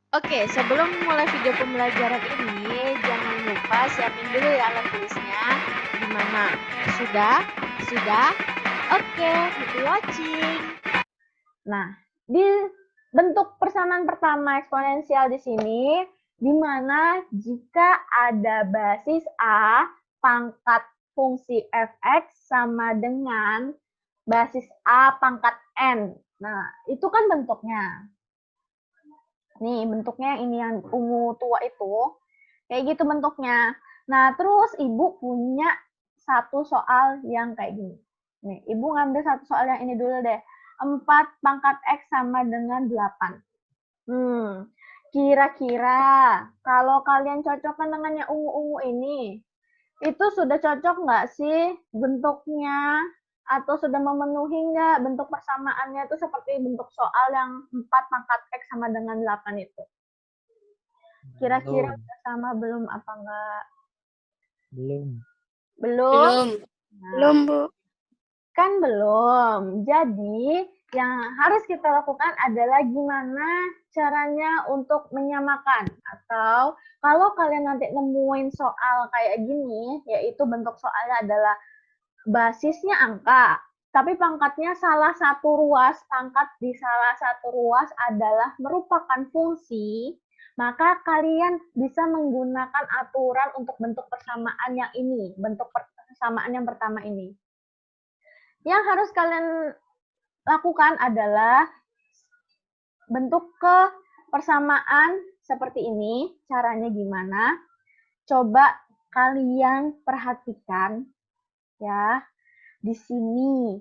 Oke, sebelum mulai video pembelajaran ini, jangan lupa siapin dulu ya alat tulisnya. Gimana? Sudah? Sudah? Oke, happy watching. Nah, di bentuk persamaan pertama eksponensial di sini, di mana jika ada basis A, pangkat fungsi fx sama dengan basis A pangkat n. Nah, itu kan bentuknya. Nih, bentuknya ini yang ungu tua itu. Kayak gitu bentuknya. Nah, terus Ibu punya satu soal yang kayak gini. Nih, Ibu ngambil satu soal yang ini dulu deh. 4 pangkat X sama dengan 8. Kira-kira kalau kalian cocokkan dengan yang ungu-ungu ini, itu sudah cocok nggak sih bentuknya? Atau sudah memenuhi nggak bentuk persamaannya itu seperti bentuk soal yang 4 pangkat X sama dengan 8 itu? Kira-kira Belum. udah sama belum apa enggak? Belum. Belum? Belum. Nah, Belum, Bu. kan belum. Jadi, yang harus kita lakukan adalah gimana caranya untuk menyamakan. Atau kalau kalian nanti nemuin soal kayak gini, yaitu bentuk soalnya adalah basisnya angka, tapi pangkatnya salah satu ruas, pangkat di salah satu ruas adalah merupakan fungsi, maka kalian bisa menggunakan aturan untuk bentuk persamaan yang ini, bentuk persamaan yang pertama ini. Yang harus kalian lakukan adalah bentuk ke persamaan seperti ini. Caranya gimana? Coba kalian perhatikan ya. Di sini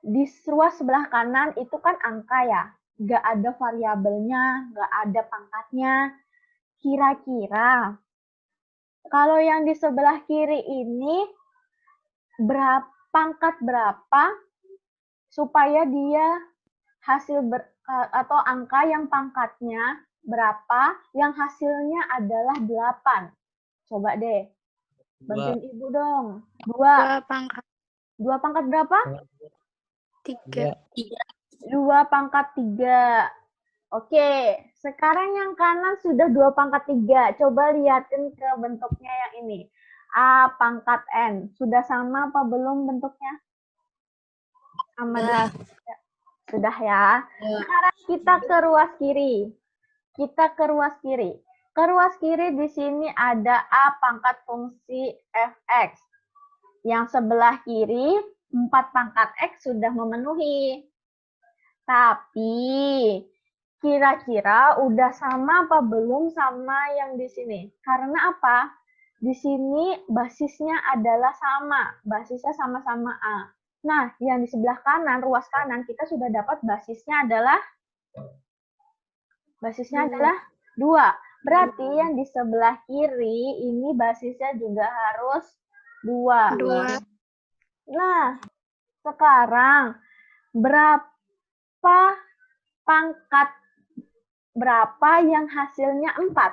di ruas sebelah kanan itu kan angka ya, nggak ada variabelnya, nggak ada pangkatnya. Kira-kira kalau yang di sebelah kiri ini pangkat berapa supaya dia hasil atau angka yang pangkatnya berapa yang hasilnya adalah 8. Coba deh, bantuin Ibu dong. 2. 2 pangkat 2 pangkat berapa? 3. 2 pangkat 3. Oke, sekarang yang kanan sudah 2 pangkat 3. Coba lihatin ke bentuknya yang ini. A pangkat N. Sudah sama apa belum bentuknya? Sama dengan sudah ya. Sekarang kita ke ruas kiri. Kita ke ruas kiri. Ke ruas kiri di sini ada A pangkat fungsi fx. Yang sebelah kiri 4 pangkat X sudah memenuhi. Tapi kira-kira udah sama apa belum sama yang di sini? Karena apa? Di sini basisnya adalah sama, basisnya sama-sama A. Nah, yang di sebelah kanan, ruas kanan, kita sudah dapat basisnya adalah 2. Berarti yang di sebelah kiri ini basisnya juga harus 2. 2. Nah, sekarang berapa pangkat berapa yang hasilnya 4?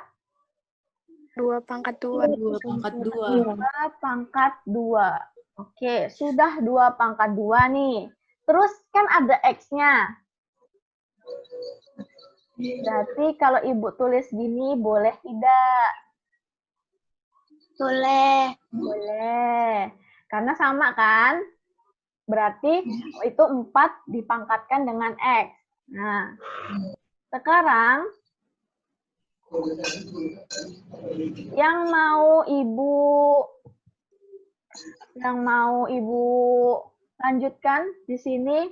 2 pangkat 2. 2 pangkat 2. 2 pangkat 2. Oke, sudah 2 pangkat 2 nih. Terus kan ada X-nya. Berarti kalau Ibu tulis gini, boleh tidak? Boleh. Boleh. Karena sama kan? Berarti itu 4 dipangkatkan dengan X. Nah, sekarang yang mau Ibu lanjutkan di sini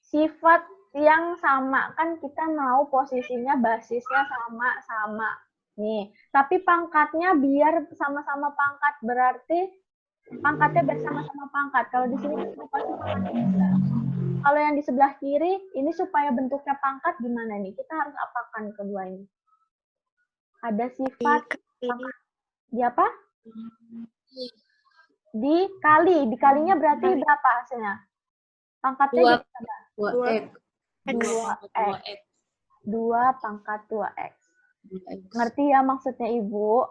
sifat yang sama kan kita mau posisinya basisnya sama-sama nih. Tapi pangkatnya biar sama-sama pangkat berarti pangkatnya bersama-sama pangkat. Kalau di sini kalau yang di sebelah kiri ini supaya bentuknya pangkat gimana nih? Kita harus apakan kedua ini? Ada sifat di apa? Dikalinya berarti berapa hasilnya? Pangkatnya 2X. 2X. 2 pangkat 2X. Ngerti ya maksudnya Ibu?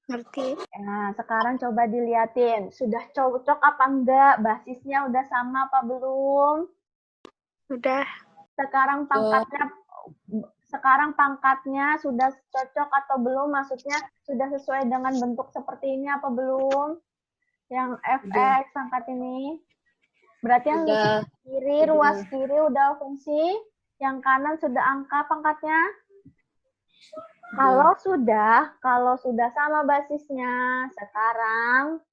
Ngerti. Nah, sekarang coba dilihatin. Sudah cocok apa enggak? Basisnya udah sama apa belum? Udah. Sekarang pangkatnya sudah cocok atau belum? Maksudnya sudah sesuai dengan bentuk seperti ini apa belum? Yang fx pangkat ini. Berarti yang kiri, ruas kiri udah fungsi. Yang kanan sudah angka pangkatnya. Kalau sudah sama basisnya, sekarang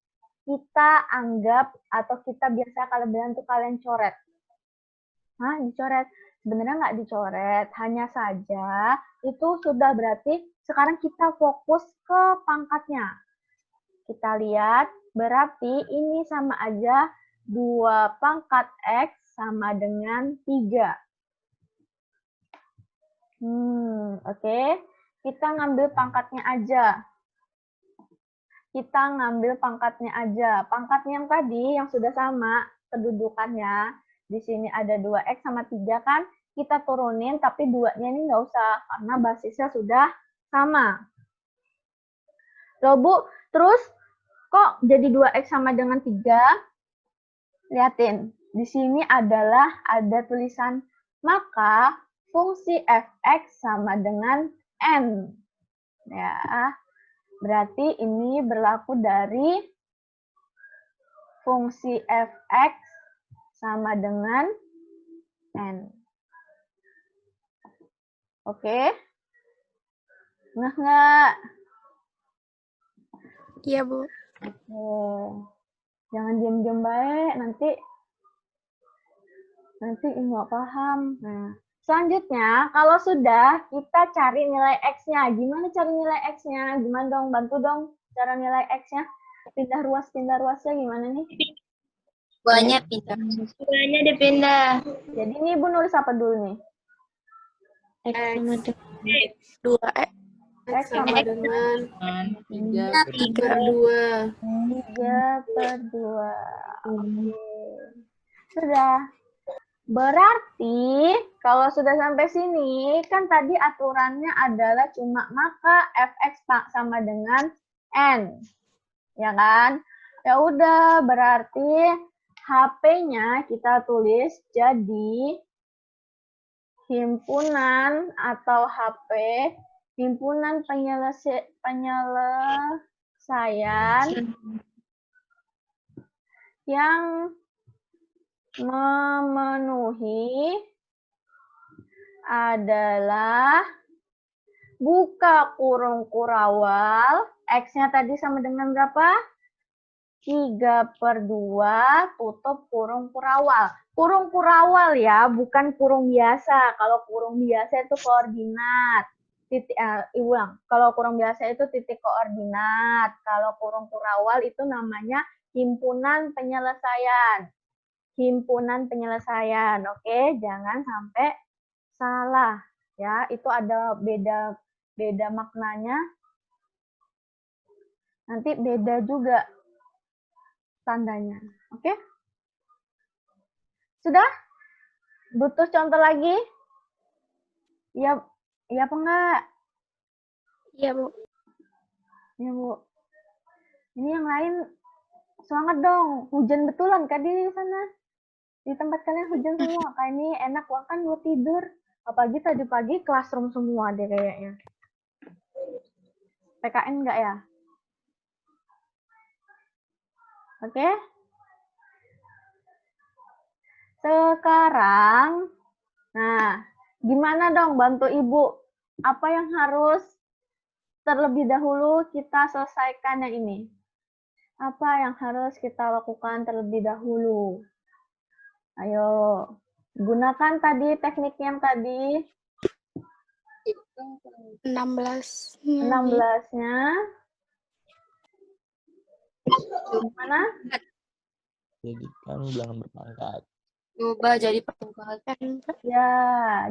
kita anggap atau kita biasa kalau bilang tuh kalian coret. Hah, dicoret? Sebenarnya nggak dicoret, hanya saja itu sudah berarti sekarang kita fokus ke pangkatnya. Kita lihat, berarti ini sama aja 2 pangkat X sama dengan 3. Oke. Kita ngambil pangkatnya aja. Pangkat yang tadi yang sudah sama kedudukannya. Di sini ada 2X sama 3 kan, kita turunin, tapi 2-nya ini nggak usah, karena basisnya sudah sama. Loh Bu, terus kok jadi 2X sama dengan 3? Lihatin, di sini ada tulisan, maka fungsi fx sama dengan n. Ya, berarti ini berlaku dari fungsi fx sama dengan n. Oke? Nggak? Iya, Bu. Oke. Jangan diam-diam baik, nanti nggak paham. Nah, selanjutnya, kalau sudah, kita cari nilai X-nya. Gimana cari nilai X-nya? Gimana dong? Bantu dong cara nilai X-nya. Pindah ruasnya gimana nih? Buahnya pindah. Buahnya dipindah. Jadi ini Ibu nulis apa dulu nih? X sama dengan 2X. X sama dengan 3/2. 3/2. Oke. Sudah. Berarti kalau sudah sampai sini, kan tadi aturannya adalah cuma maka fx sama dengan n. Ya kan? Ya udah, berarti HP-nya kita tulis jadi himpunan atau HP, himpunan penyelesaian yang memenuhi adalah buka kurung kurawal, X-nya tadi sama dengan berapa? 3/2 tutup kurung kurawal. Kurung kurawal ya, bukan kurung biasa. Kalau kurung biasa itu koordinat. Kalau kurung biasa itu titik koordinat. Kalau kurung kurawal itu namanya himpunan penyelesaian. Himpunan penyelesaian. Oke, jangan sampai salah ya. Itu ada beda maknanya. Nanti beda juga tandanya. Oke? Sudah? Butuh contoh lagi? Iya, iya apa enggak? Iya, Bu. Iya, Bu. Ini yang lain semangat dong. Hujan betulan kan di sana? Di tempat kalian hujan semua. Kayak ini enak kan buat tidur. Apalagi tadi pagi classroom semua deh kayaknya. PKN enggak ya? Oke? Sekarang, nah, gimana dong bantu Ibu? Apa yang harus terlebih dahulu kita selesaikan yang ini? Apa yang harus kita lakukan terlebih dahulu? Ayo, gunakan tadi teknik yang tadi. 16-nya. Gimana? Jadikan bilangan berpangkat. Coba jadi berpangkat. Ya,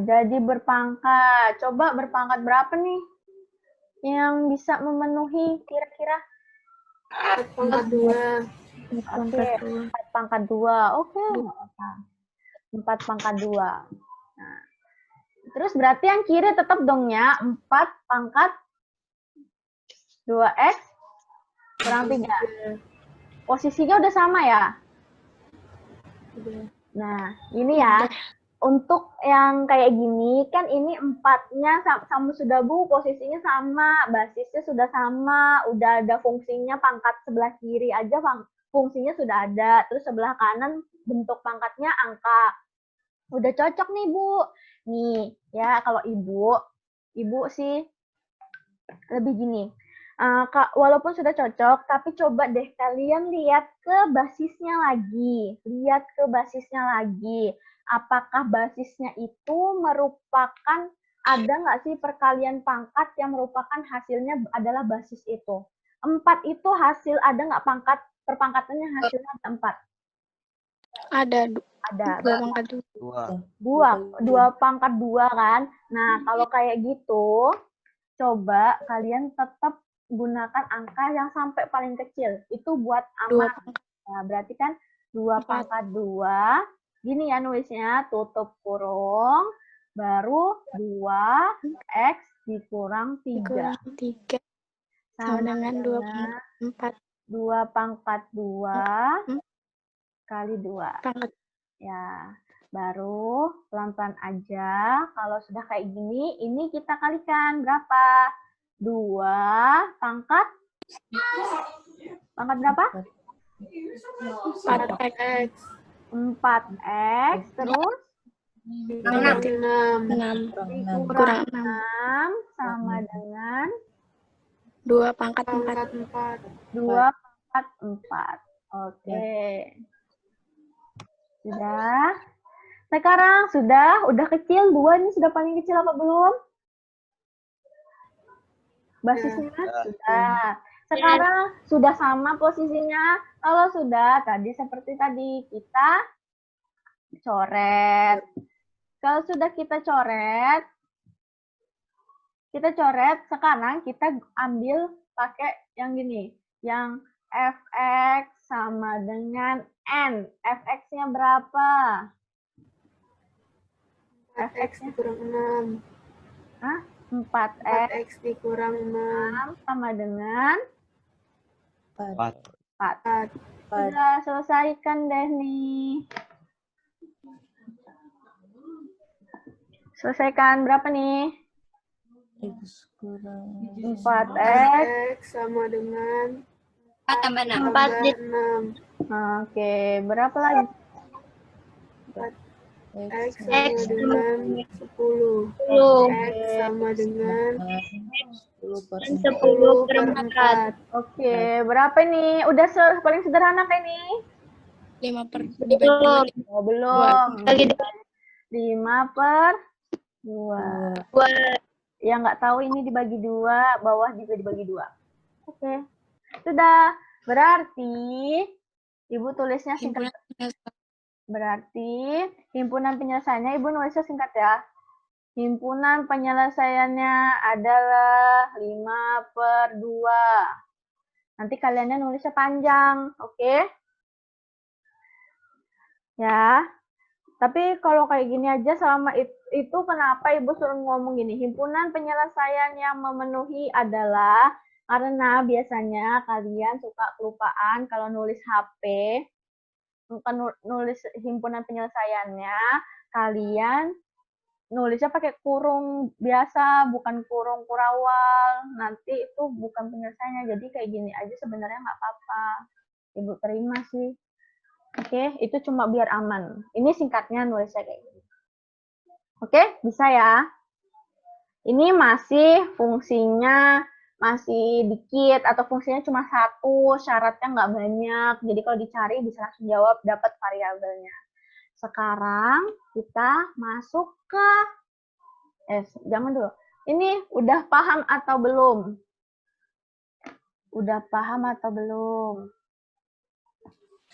jadi berpangkat. Coba berpangkat berapa nih? Yang bisa memenuhi kira-kira? 4/2. Oke, 4/2. Oke, nggak apa-apa. 4/2. Nah, terus berarti yang kiri tetap dong ya, 4/2x kurang 3. Posisinya udah sama ya? Nah, ini ya. untuk yang kayak gini, kan ini 4-nya sama sudah Bu, posisinya sama, basisnya sudah sama, udah ada fungsinya pangkat sebelah kiri aja fungsinya sudah ada, terus sebelah kanan bentuk pangkatnya angka. Udah cocok nih Bu. Nih ya, kalau ibu sih lebih gini. Walaupun sudah cocok, tapi coba deh kalian lihat ke basisnya lagi. Lihat ke basisnya lagi. Apakah basisnya itu merupakan, ada nggak sih perkalian pangkat yang merupakan hasilnya adalah basis itu? 4 itu hasil, ada nggak pangkat, perpangkatannya hasilnya ada 4? Ada Ada. dua pangkat Dua. Dua pangkat 2 kan? Nah, kalau kayak gitu, coba kalian tetap gunakan angka yang sampai paling kecil. Itu buat dua aman. pangkat Nah, berarti kan 2 4. pangkat 2. Gini ya nulisnya, tutup kurung, baru 2x dikurang 3. Kurang 3 sama dengan 2 pangkat 4. 2 pangkat 2 Hmm. kali 2. Pangkat Ya, baru pelan-pelan aja. Kalau sudah kayak gini, ini kita kalikan berapa? 2 pangkat berapa? 4x 4x terus 6 kurang kurang 6 sama dengan 2 pangkat 4. 2 pangkat 4. Oke. Sudah. Sekarang udah kecil, 2 ini sudah paling kecil apa belum? Basisnya sudah. Sekarang sudah sama posisinya. Kalau sudah, tadi seperti tadi kita coret. Kalau sudah kita coret, sekarang kita ambil pakai yang gini, yang fx sama dengan n. Fx-nya berapa? Fx dikurang 6. Hah? 4x 4x dikurang 6. sama dengan 4. 4. Sudah selesaikan deh nih. Selesaikan berapa nih? 4x X sama dengan 4 tambah 6. tambah 6. Oke, berapa lagi? X sama dengan 10. X sama dengan 10 per 4. Oke, berapa nih? Udah paling sederhana kayak ini? 5 per dibagi Oh, belum. lagi 5 per 2. 2. Yang nggak tahu ini dibagi 2, bawah juga dibagi 2. Oke. Sudah. Berarti Ibu tulisnya singkat. Berarti himpunan penyelesaiannya Ibu nulisnya singkat ya. Himpunan penyelesaiannya adalah 5 per 2. Nanti kaliannya nulisnya panjang, oke? Ya. Tapi kalau kayak gini aja selama itu kenapa Ibu suruh ngomong gini? Himpunan penyelesaian yang memenuhi adalah, karena biasanya kalian suka kelupaan kalau nulis HP, bukan nulis himpunan penyelesaiannya, kalian nulisnya pakai kurung biasa, bukan kurung kurawal. Nanti itu bukan penyelesaiannya. Jadi kayak gini aja sebenarnya nggak apa-apa. Ibu terima sih. Oke, itu cuma biar aman. Ini singkatnya nulisnya kayak gini. Oke, bisa ya. Ini masih fungsinya masih dikit atau fungsinya cuma 1, syaratnya nggak banyak. Jadi kalau dicari bisa langsung jawab, dapat variabelnya. Sekarang kita masuk ke jangan dulu. Ini udah paham atau belum? Udah paham atau belum?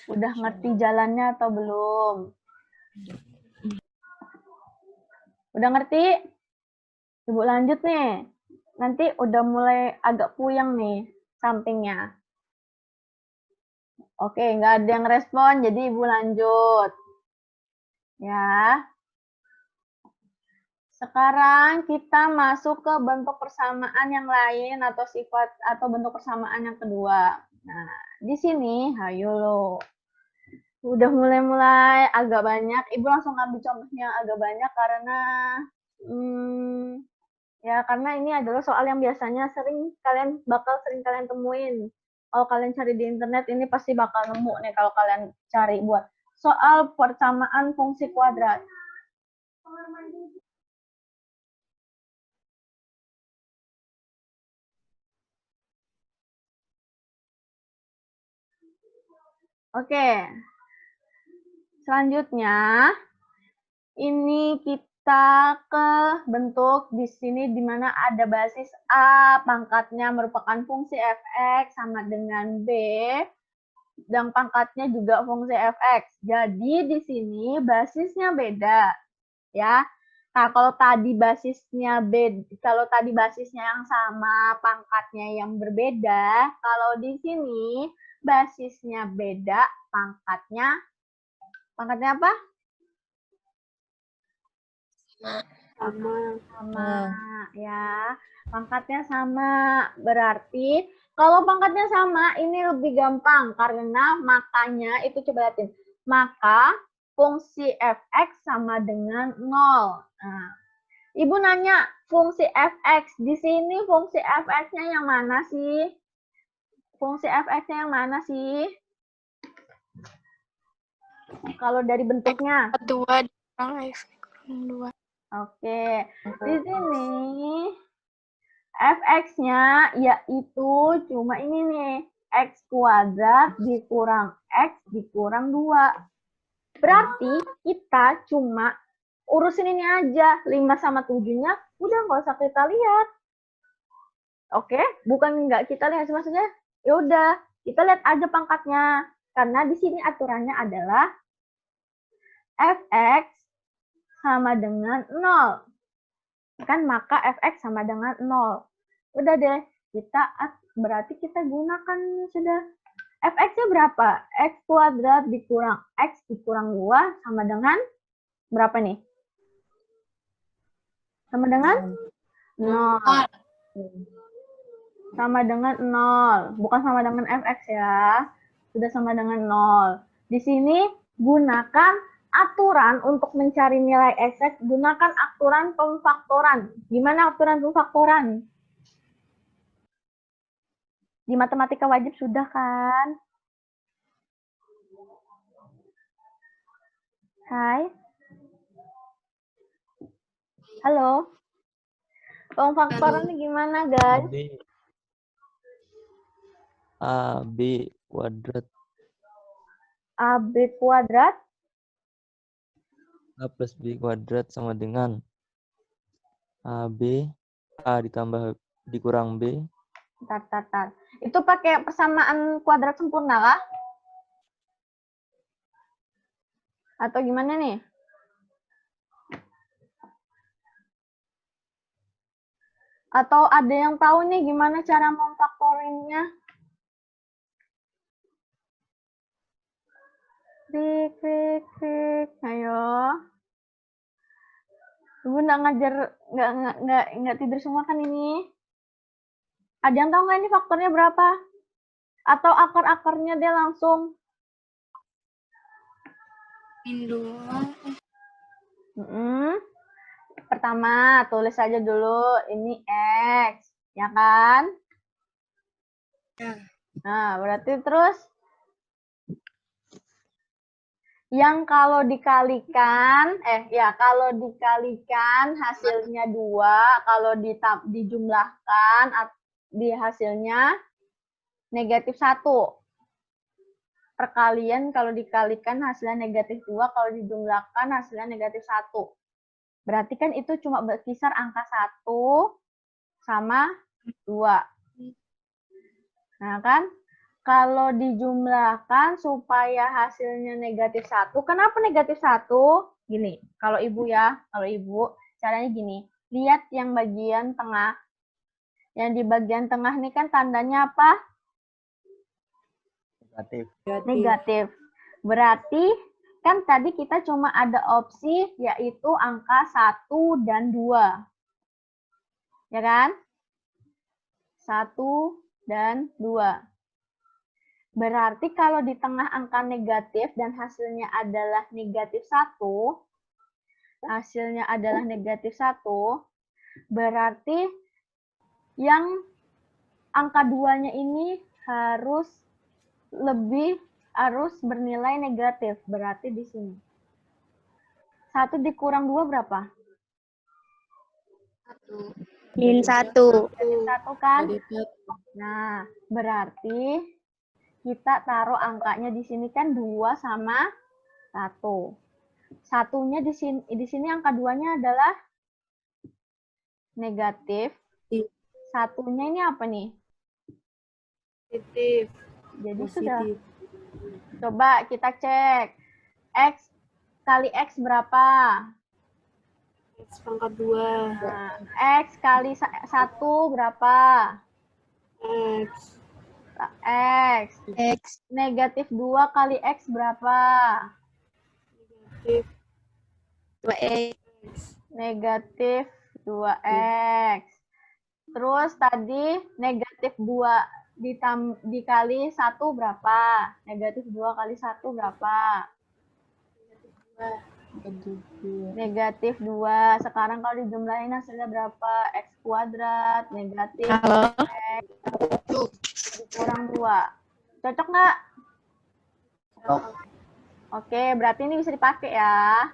Udah ngerti jalannya atau belum? Udah ngerti? Ibu lanjut nih. Nanti udah mulai agak puyeng nih sampingnya. Oke, nggak ada yang respon, jadi Ibu lanjut. Ya. Sekarang kita masuk ke bentuk persamaan yang lain atau sifat atau bentuk persamaan yang kedua. Nah, di sini, hayo lo. Udah mulai agak banyak. Ibu langsung ambil contohnya agak banyak karena ya karena ini adalah soal yang biasanya bakal sering kalian temuin. Kalau kalian cari di internet ini pasti bakal nemu nih kalau kalian cari buat soal persamaan fungsi kuadrat. Oke. Selanjutnya ini kita ke bentuk di sini di mana ada basis A, pangkatnya merupakan fungsi f(x) sama dengan B, dan pangkatnya juga fungsi f(x). Jadi di sini basisnya beda, ya. Nah, kalau tadi basisnya yang sama, pangkatnya yang berbeda, kalau di sini basisnya beda, pangkatnya apa? Sama, ya. Pangkatnya sama. Berarti kalau pangkatnya sama, ini lebih gampang karena makanya itu coba lihatin. Maka fungsi f(x) sama dengan 0. Nah, Ibu nanya fungsi f(x). Di sini fungsi f(x)-nya yang mana sih? Fungsi f(x)-nya yang mana sih? Kalau dari bentuknya. 2 dikurang X kurang 2. Oke, di sini f(x)-nya yaitu cuma ini nih, x kuadrat dikurang x dikurang 2. Berarti kita cuma urusin ini aja, 5 sama 7-nya udah nggak usah kita lihat. Oke, bukan nggak kita lihat, maksudnya ya udah kita lihat aja pangkatnya. Karena di sini aturannya adalah f(x) sama dengan 0. Kan maka f(x) sama dengan 0. Udah deh, berarti kita gunakan sudah. F(x)-nya berapa? X kuadrat dikurang X dikurang 2 sama dengan berapa nih? Sama dengan 0. Sama dengan 0. Bukan sama dengan f(x) ya. Sudah sama dengan 0. Di sini gunakan aturan untuk mencari nilai x(x), gunakan aturan pemfaktoran. Gimana aturan pemfaktoran? Di matematika wajib sudah kan? Hai? Halo? Pemfaktorannya gimana, guys? AB kuadrat. AB kuadrat? A plus B kuadrat sama dengan AB, A ditambah dikurang B. Tar. Itu pakai persamaan kuadrat sempurna kah? Atau gimana nih? Atau ada yang tahu nih gimana cara memfaktorinnya? Klik. Ayo. Ibu nggak tidur semua kan ini? Ada yang tahu nggak ini faktornya berapa? Atau akar-akarnya dia langsung? Min 2. Pertama, tulis aja dulu ini X, ya kan? Ya. Nah, berarti terus yang kalau dikalikan hasilnya 2, kalau dijumlahkan di hasilnya negatif 1. Perkalian kalau dikalikan hasilnya negatif 2, kalau dijumlahkan hasilnya negatif 1. Berarti kan itu cuma berkisar angka 1 sama 2. Nah kan? Kalau dijumlahkan supaya hasilnya negatif 1. Kenapa negatif 1? Gini, kalau ibu caranya gini. Lihat yang bagian tengah. Yang di bagian tengah ini kan tandanya apa? Negatif. Berarti kan tadi kita cuma ada opsi yaitu angka 1 dan 2. Ya kan? 1 dan 2. Berarti kalau di tengah angka negatif dan hasilnya adalah negatif 1, berarti yang angka 2-nya ini harus bernilai negatif. Berarti di sini. 1 dikurang 2 berapa? Min 1. Negatif 1 kan? Nah, berarti kita taruh angkanya di sini kan 2 sama 1. Satunya di sini angka 2-nya adalah negatif. Satunya ini apa nih? Positif. Jadi sudah. Coba kita cek. X kali X berapa? X pangkat 2. Nah, X kali 1 berapa? X. X. Negatif 2 kali X berapa? Negatif 2x. Negatif 2X. Terus tadi negatif 2 dikali 1 berapa? Negatif 2 kali 1 berapa? Negatif 2. Sekarang kalau dijumlahin hasilnya berapa? X kuadrat negatif Halo. X dikurang 2. Cocok nggak? Oke, berarti ini bisa dipakai ya.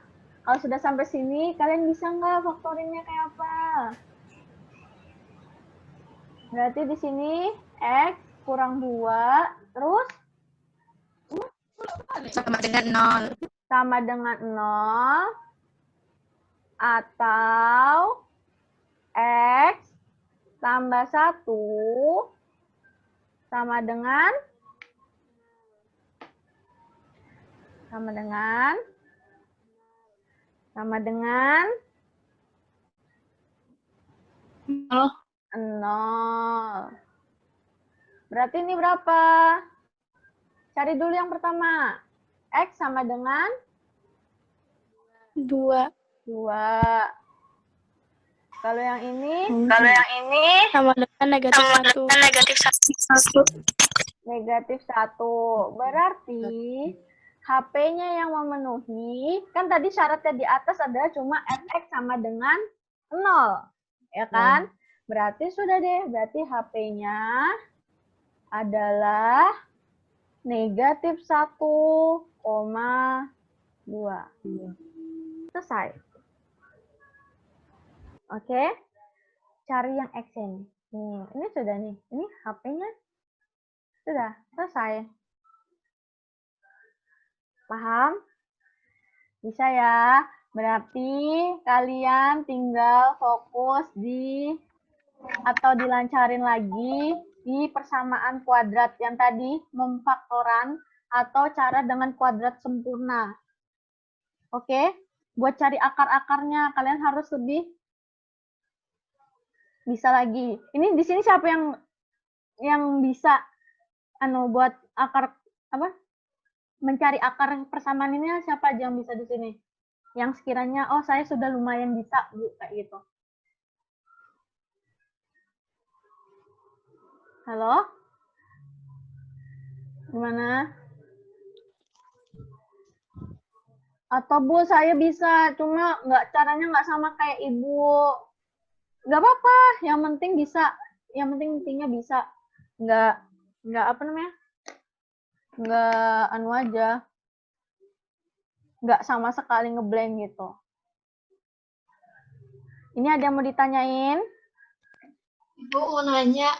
Kalau sudah sampai sini, kalian bisa nggak faktorinnya kayak apa? Berarti di sini X kurang 2, terus Sama dengan 0. sama dengan 0, atau X tambah 1 sama dengan 0. Berarti ini berapa? Cari dulu yang pertama. X sama dengan 2. 2. Kalau yang ini Sama dengan negatif 1. negatif 1. Berarti HP-nya yang memenuhi, kan tadi syaratnya di atas adalah cuma Fx sama dengan 0. Ya kan? Berarti sudah deh. Berarti HP-nya adalah negatif 1,2. Selesai. Oke. Cari yang X ini. Ini sudah nih. Ini HP-nya sudah selesai. Paham? Bisa ya. Berarti kalian tinggal fokus atau dilancarin lagi di persamaan kuadrat yang tadi, memfaktoran atau cara dengan kuadrat sempurna. Oke? Buat cari akar-akarnya, kalian harus lebih bisa lagi. Ini di sini siapa yang bisa buat akar mencari akar persamaan ini, siapa aja yang bisa di sini? Yang sekiranya saya sudah lumayan bisa, Bu, kayak gitu. Halo? Gimana? Atau Bu, saya bisa, cuma caranya nggak sama kayak Ibu. Nggak apa-apa, yang penting bisa. Yang penting intinya bisa. Nggak nggak aja. Nggak sama sekali ngeblank gitu. Ini ada yang mau ditanyain? Ibu mau nanya.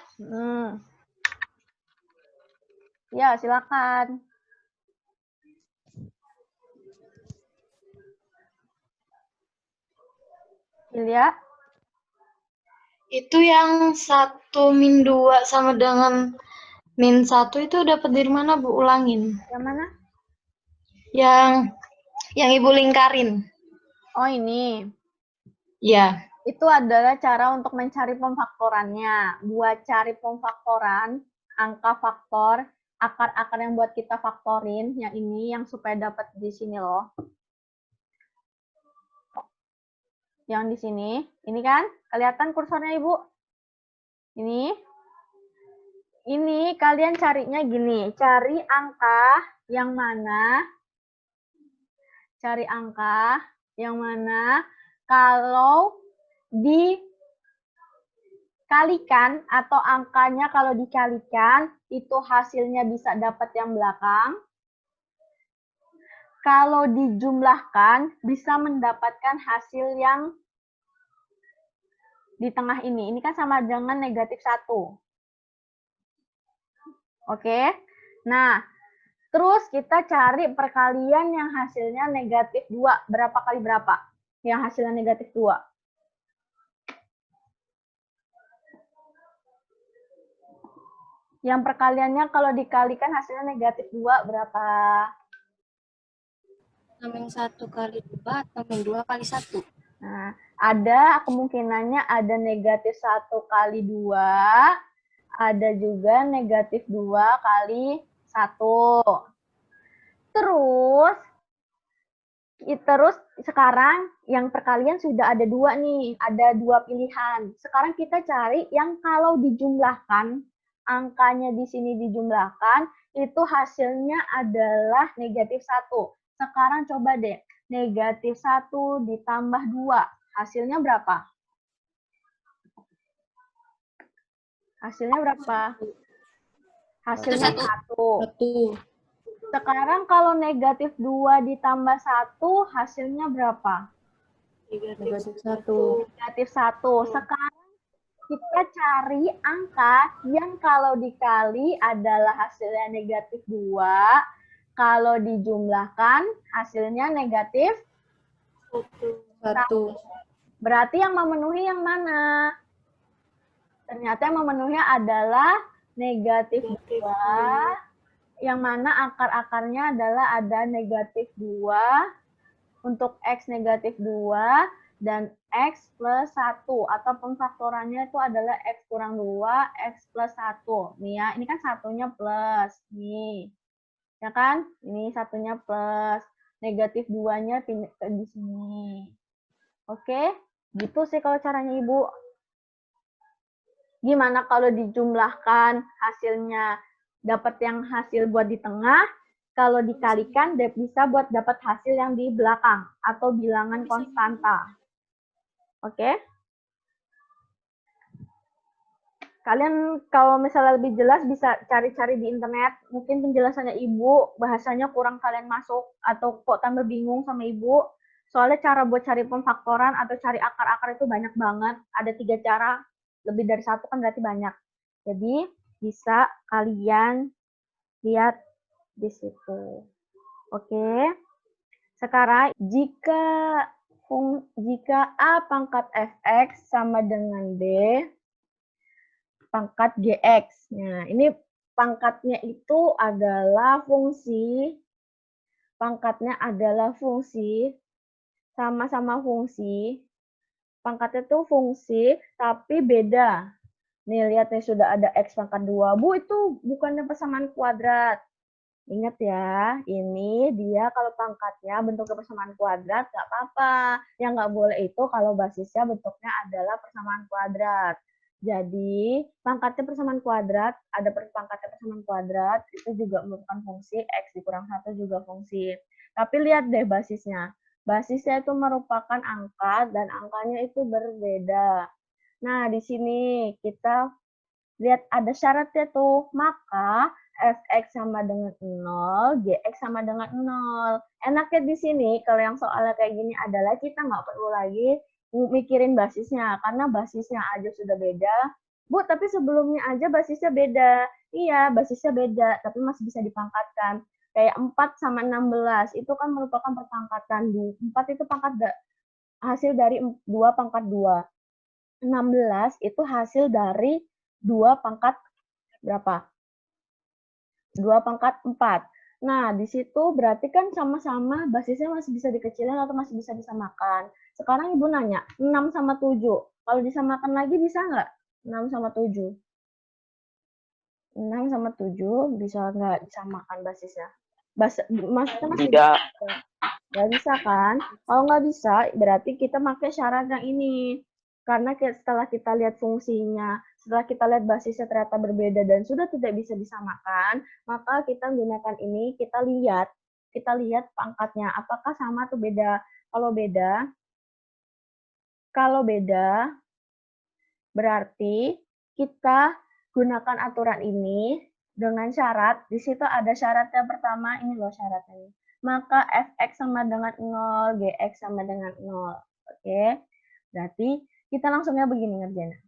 Ya, silakan. Ilya? Itu yang 1 min 2 sama dengan min 1 itu dapat dari mana, Bu? Ulangin. Yang mana? Yang Ibu lingkarin. Oh, ini. Ya. Itu adalah cara untuk mencari pemfaktorannya. Buat cari pemfaktoran, angka faktor, akar-akar yang buat kita faktorin, yang ini, yang supaya dapat di sini loh. Yang di sini, ini kan, kelihatan kursornya Ibu? Ini. Ini kalian carinya gini, cari angka yang mana kalau dikalikan atau angkanya kalau dikalikan itu hasilnya bisa dapat yang belakang. Kalau dijumlahkan bisa mendapatkan hasil yang di tengah ini. Ini kan sama dengan negatif 1. Oke. Nah, terus kita cari perkalian yang hasilnya negatif 2. Berapa kali berapa? Yang hasilnya negatif 2. Yang perkaliannya kalau dikalikan hasilnya negatif 2 berapa? 6 kali 2 atau 2 kali 1. Nah, ada kemungkinannya ada negatif 1 kali 2, ada juga negatif 2 kali 1. Terus sekarang yang perkalian sudah ada 2 nih, ada 2 pilihan. Sekarang kita cari yang kalau dijumlahkan, angkanya di sini dijumlahkan, itu hasilnya adalah negatif 1. Sekarang coba deh, negatif 1 ditambah 2. Hasilnya berapa? Hasilnya berapa? Hasilnya 1. Sekarang kalau negatif 2 ditambah 1, hasilnya berapa? Negatif 1. Negatif 1. Sekarang kita cari angka yang kalau dikali adalah hasilnya negatif 2. Kalau dijumlahkan, hasilnya negatif 1. Berarti yang memenuhi yang mana? Ternyata yang memenuhi adalah negatif 2. Yang mana akar-akarnya adalah ada negatif 2 untuk X negatif 2 dan X plus 1 atau pemfaktorannya itu adalah X kurang 2, X plus 1. Nih ya, ini kan satunya plus. Nih. Ya kan? Ini satunya plus. Negatif 2-nya di sini. Oke? Gitu sih kalau caranya Ibu. Gimana kalau dijumlahkan hasilnya dapat yang hasil buat di tengah, kalau dikalikan bisa buat dapat hasil yang di belakang atau bilangan konstanta. Oke? Kalian kalau misalnya lebih jelas bisa cari-cari di internet, mungkin penjelasannya Ibu, bahasanya kurang kalian masuk, atau kok tambah bingung sama Ibu. Soalnya cara buat cari pemfaktoran atau cari akar-akar itu banyak banget. Ada 3 cara, lebih dari 1 kan berarti banyak. Jadi bisa kalian lihat di situ. Oke. Sekarang jika A pangkat fx sama dengan B pangkat gx. Nah, ini pangkatnya itu adalah fungsi. Pangkatnya adalah fungsi. Sama-sama fungsi. Pangkatnya itu fungsi, tapi beda. Nih, lihat nih sudah ada X pangkat 2. Bu, itu bukannya persamaan kuadrat. Ingat ya, ini dia kalau pangkatnya bentuknya persamaan kuadrat, nggak apa-apa. Yang nggak boleh itu kalau basisnya bentuknya adalah persamaan kuadrat. Jadi, pangkatnya persamaan kuadrat, ada pangkatnya persamaan kuadrat, itu juga merupakan fungsi, X dikurang 1 juga fungsi. Tapi lihat deh basisnya. Basisnya itu merupakan angka, dan angkanya itu berbeda. Nah, di sini kita lihat ada syaratnya tuh. Maka, fx sama dengan 0, gx sama dengan 0. Enaknya di sini, kalau yang soalnya kayak gini adalah kita nggak perlu lagi mikirin basisnya, karena basisnya aja sudah beda. Bu, tapi sebelumnya aja basisnya beda. Iya, basisnya beda, tapi masih bisa dipangkatkan. Kayak 4 sama 16, itu kan merupakan perpangkatan. 4 itu hasil dari 2 pangkat 2. 16 itu hasil dari 2 pangkat berapa? 2 pangkat 4. Nah, di situ berarti kan sama-sama basisnya masih bisa dikecilin atau masih bisa disamakan. Sekarang Ibu nanya, 6 sama 7. Kalau disamakan lagi bisa nggak? 6 sama 7. 6 sama 7 bisa nggak disamakan basisnya? Maksudnya masih Tidak. Nggak bisa kan? Kalau nggak bisa, berarti kita pakai syarat yang ini. Karena setelah kita lihat fungsinya setelah kita lihat basisnya ternyata berbeda dan sudah tidak bisa disamakan, maka kita gunakan ini, kita lihat pangkatnya apakah sama atau beda. Kalau beda berarti kita gunakan aturan ini dengan syarat, di situ ada syaratnya pertama, ini loh syaratnya. Maka fx sama dengan 0, gx sama dengan 0. Oke, berarti kita langsungnya begini ngerjainnya.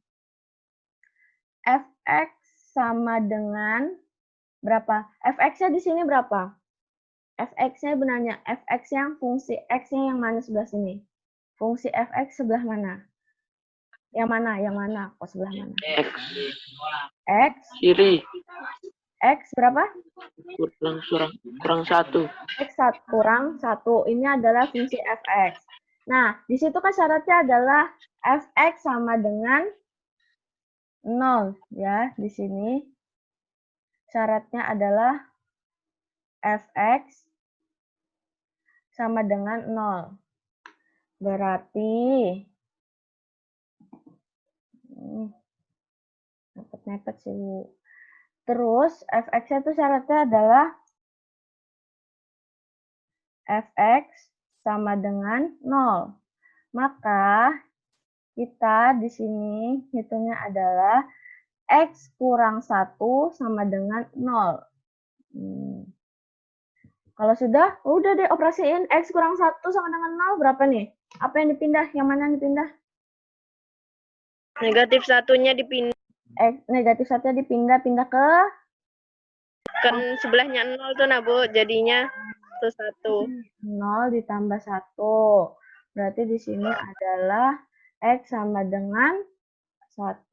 Fx sama dengan berapa? Fx-nya di sini berapa? Fx-nya benarnya, fx yang fungsi x-nya yang mana sebelah sini? Fungsi fx sebelah mana? Yang mana? Yang mana? Kok sebelah mana? X. X. Kiri. X berapa? Kurang 1. X kurang 1. Ini adalah fungsi fx. Nah, di situ kan syaratnya adalah fx sama dengan 0 ya. Di sini syaratnya adalah fx sama dengan 0. Berarti mepet sih, Bu. Terus fx-nya itu syaratnya adalah fx sama dengan 0. Maka kita di sini hitungnya adalah x kurang 1 sama dengan 0. Kalau sudah, udah deh operasiin x kurang 1 sama dengan 0 berapa nih? Apa yang dipindah? Yang mana yang dipindah? Negatif satunya dipindah. Negatif satunya pindah ke? Kan sebelahnya 0 tuh nah Bu, jadinya itu 1. 0 ditambah 1. Berarti di sini adalah x sama dengan 1.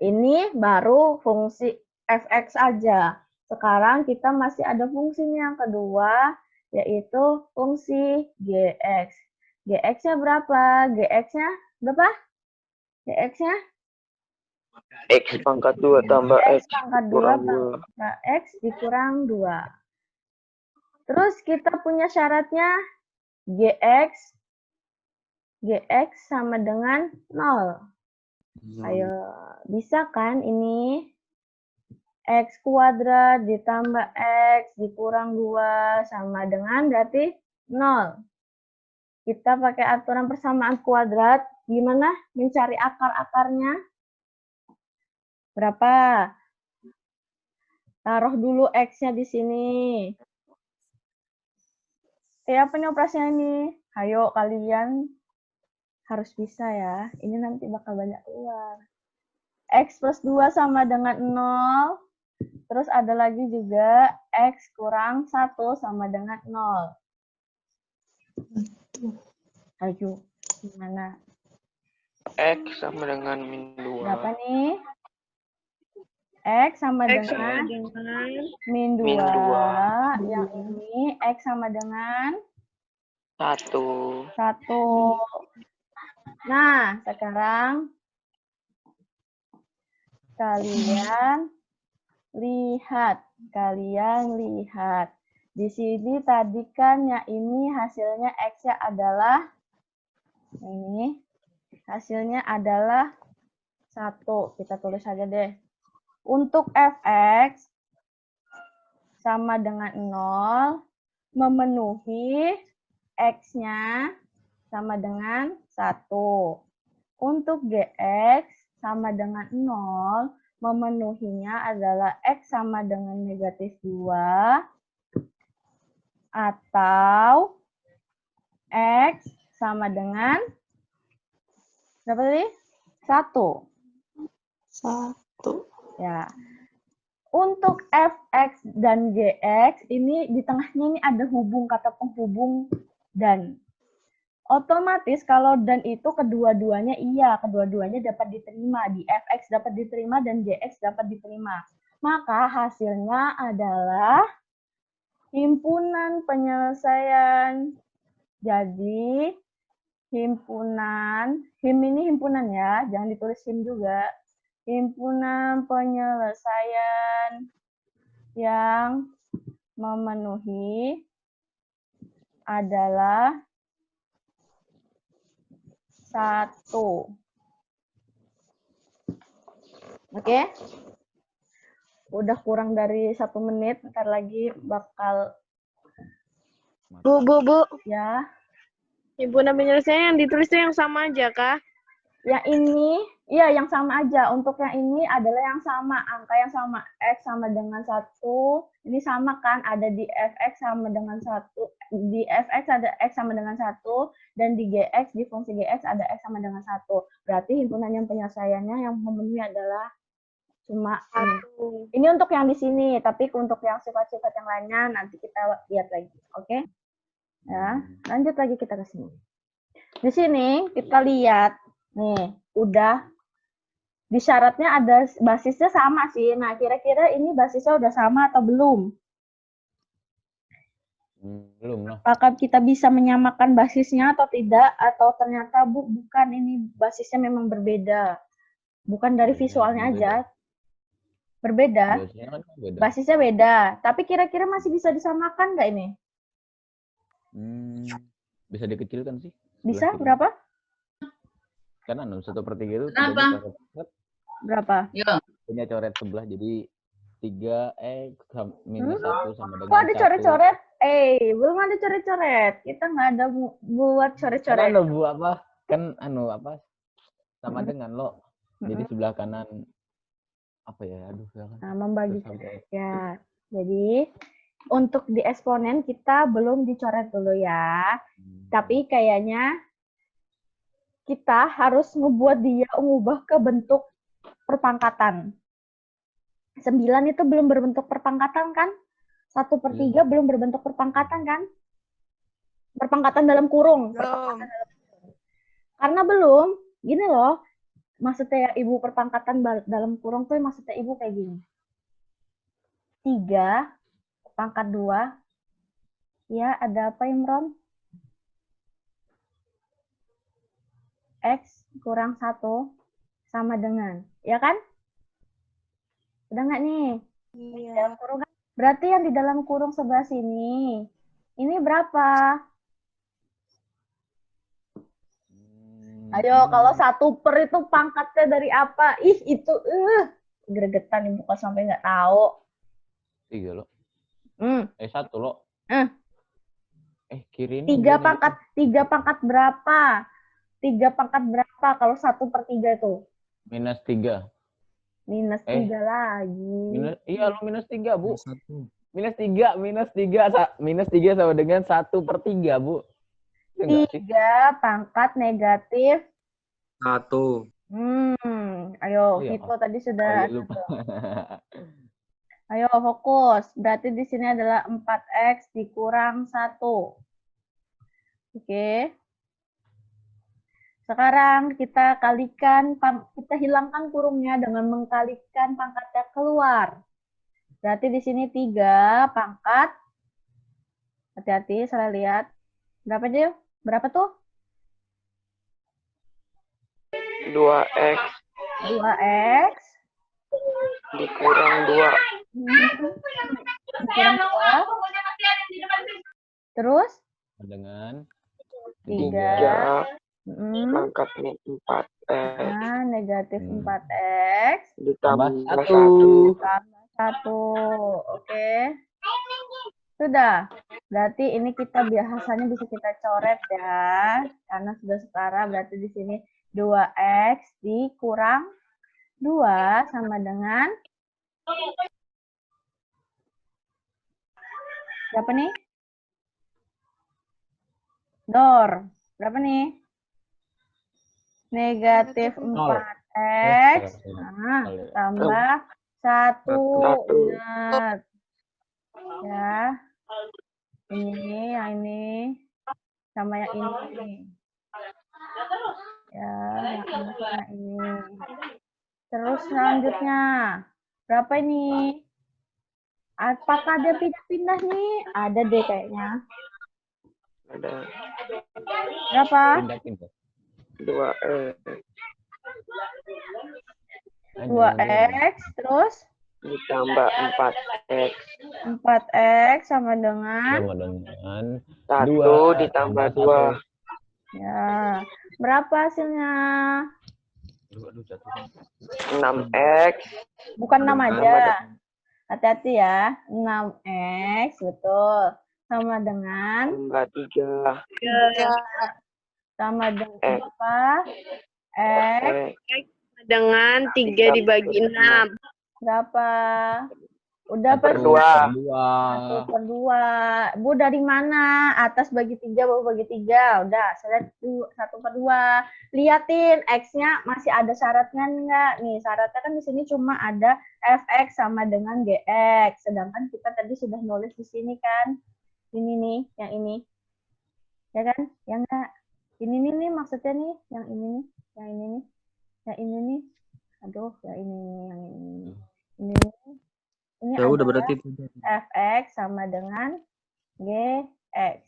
Ini baru fungsi fx aja. Sekarang kita masih ada fungsinya yang kedua, yaitu fungsi gx. Gx-nya berapa? Gx-nya berapa? Gx-nya? X pangkat 2 tambah X pangkat 2 kurang 2. X dikurang 2. Terus kita punya syaratnya gx sama dengan 0. Ayo, bisa kan ini? X kuadrat ditambah X dikurang 2 sama dengan berarti 0. Kita pakai aturan persamaan kuadrat. Gimana mencari akar-akarnya? Berapa? Taruh dulu X-nya di sini. Apa nih operasinya ini? Ayo kalian harus bisa ya. Ini nanti bakal banyak keluar. X plus 2 sama dengan 0. Terus ada lagi juga X kurang 1 sama dengan 0. Ayo, gimana? X sama dengan min 2. Berapa nih? X sama dengan min 2. Yang ini X sama dengan 1. Nah, sekarang kalian lihat. Di sini tadi kan yang ini hasilnya X-nya adalah ini. Hasilnya adalah 1. Kita tulis saja deh. Untuk fx sama dengan 0 memenuhi x-nya sama dengan 1. Untuk gx sama dengan 0 memenuhinya adalah x sama dengan negatif 2 atau x sama dengan berapa tadi? 1. Ya. Untuk fx dan gx ini di tengahnya ini ada kata penghubung dan. Otomatis kalau dan itu kedua-duanya kedua-duanya dapat diterima. Di fx dapat diterima dan gx dapat diterima. Maka hasilnya adalah himpunan penyelesaian. Jadi himpunan, him ini himpunan ya, jangan ditulis him juga. Himpunan penyelesaian yang memenuhi adalah 1. Oke? Udah kurang dari 1 menit, ntar lagi bakal Bu, ya. Ibu menyelesaikan yang ditulisnya yang sama aja kah? Yang ini, iya yang sama aja. Untuk yang ini adalah yang sama, angka yang sama. X sama dengan 1. Ini sama kan, ada di fx sama dengan 1. Di fx ada x sama dengan 1. Dan di gx, di fungsi gx ada x sama dengan 1. Berarti himpunan yang penyelesaiannya yang memenuhi adalah cuma ini. Ini untuk yang di sini, tapi untuk yang sifat-sifat yang lainnya nanti kita lihat lagi. Oke? Ya, lanjut lagi kita ke sini. Di sini kita lihat. Nih, udah di syaratnya ada basisnya sama sih. Nah, kira-kira ini basisnya udah sama atau belum? Belum lah. Apakah kita bisa menyamakan basisnya atau tidak? Atau ternyata bukan, ini basisnya memang berbeda. Bukan dari visualnya aja. Berbeda. Basisnya beda. Tapi kira-kira masih bisa disamakan nggak ini? Bisa dikecilkan sih. Bisa, berapa? Karena 1/3 itu berapa? Punya coret sebelah, jadi 3x minus 1 sama dengan 1. Kok ada coret-coret? Belum ada coret-coret. Kita nggak ada buat coret-coret. Kan buat apa? Kan sama dengan lo. Jadi sebelah kanan apa ya? Aduh, nah, membagi ya. Jadi untuk di eksponen kita belum dicoret dulu ya. Tapi kayaknya kita harus ngebuat dia mengubah ke bentuk perpangkatan. 9 itu belum berbentuk perpangkatan kan? 1/3 belum berbentuk perpangkatan kan? Perpangkatan dalam kurung. Karena belum, gini loh, maksudnya ibu perpangkatan dalam kurung tuh maksudnya ibu kayak gini. 3 pangkat 2. Ya, ada apa Imron? X kurang 1 sama dengan, ya kan? Udah nggak nih? Iya. Dalam kurung kan? Berarti yang di dalam kurung sebelah sini, ini berapa? Ayo, kalau 1/per itu pangkatnya dari apa? Ih, itu, gregetan ibu kok sampai nggak tahu. 3 lo. 1 lo. Kiri ini. 3 pangkat berapa? 3 pangkat berapa kalau 1/3 itu? Minus 3. Minus 3 lagi. Iya, lo minus 3, Bu. Minus 3 sama dengan 1/3, Bu. 3 pangkat negatif 1. Ayo, Hito tadi sudah. Ayo, fokus. Berarti di sini adalah 4x dikurang 1. Oke. Sekarang kita hilangkan kurungnya dengan mengkalikan pangkatnya keluar. Berarti di sini 3 pangkat. Hati-hati, salah lihat. Berapa, Jil? Berapa tuh? 2x. 2x. Dikurang 2. Dikurang 2. Terus? Dengan 3. Pangkat 4x. Nah, negatif 4x. Ditambah 1. Tambah 1. Oke. Sudah. Berarti ini kita biasanya bisa kita coret ya. Karena sudah setara, berarti di sini 2x dikurang 2 sama dengan berapa nih? Dor. Berapa nih? Negatif 4x. Nah, tambah 1. Ingat. Ya. Ini, yang ini. Sama yang ini. Ya, yang ini sama ini. Terus selanjutnya. Berapa ini? Apakah ada pindah-pindah nih? Ada deh kayaknya. Ada. Berapa? 2x. 2x, terus? Ditambah 4x. 4x sama dengan? 1 ditambah 2. Ya. Berapa hasilnya? 2 6X. Bukan 6 Tambah aja. Hati-hati ya. 6X, betul. Sama dengan? Tambah 3. Sama dengan apa? X. Dengan 3 dibagi 6. Berapa? Udah apa? 1/2. Bu dari mana? Atas bagi 3, bawah bagi 3. Udah, saya 1/2. Liatin X-nya masih ada syaratnya enggak? Nih, syaratnya kan di sini cuma ada fx sama dengan gx. Sedangkan kita tadi sudah nulis di sini kan. Ini nih, yang ini. Ya kan? Ya enggak? Ini nih maksudnya nih, yang ini nih, yang ini nih. Yang ini nih. Aduh, yang ini, yang ini. Ini nih. Ini Ya udah adalah berarti fx sama dengan gx.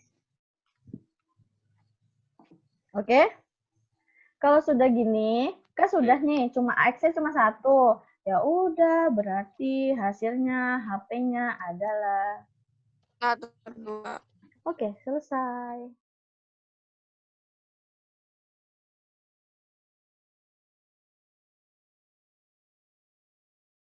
Oke? Kalau sudah gini, kan sudah nih, cuma x-nya cuma 1. Ya udah, berarti hasilnya HP-nya adalah 1/2. Oke, selesai.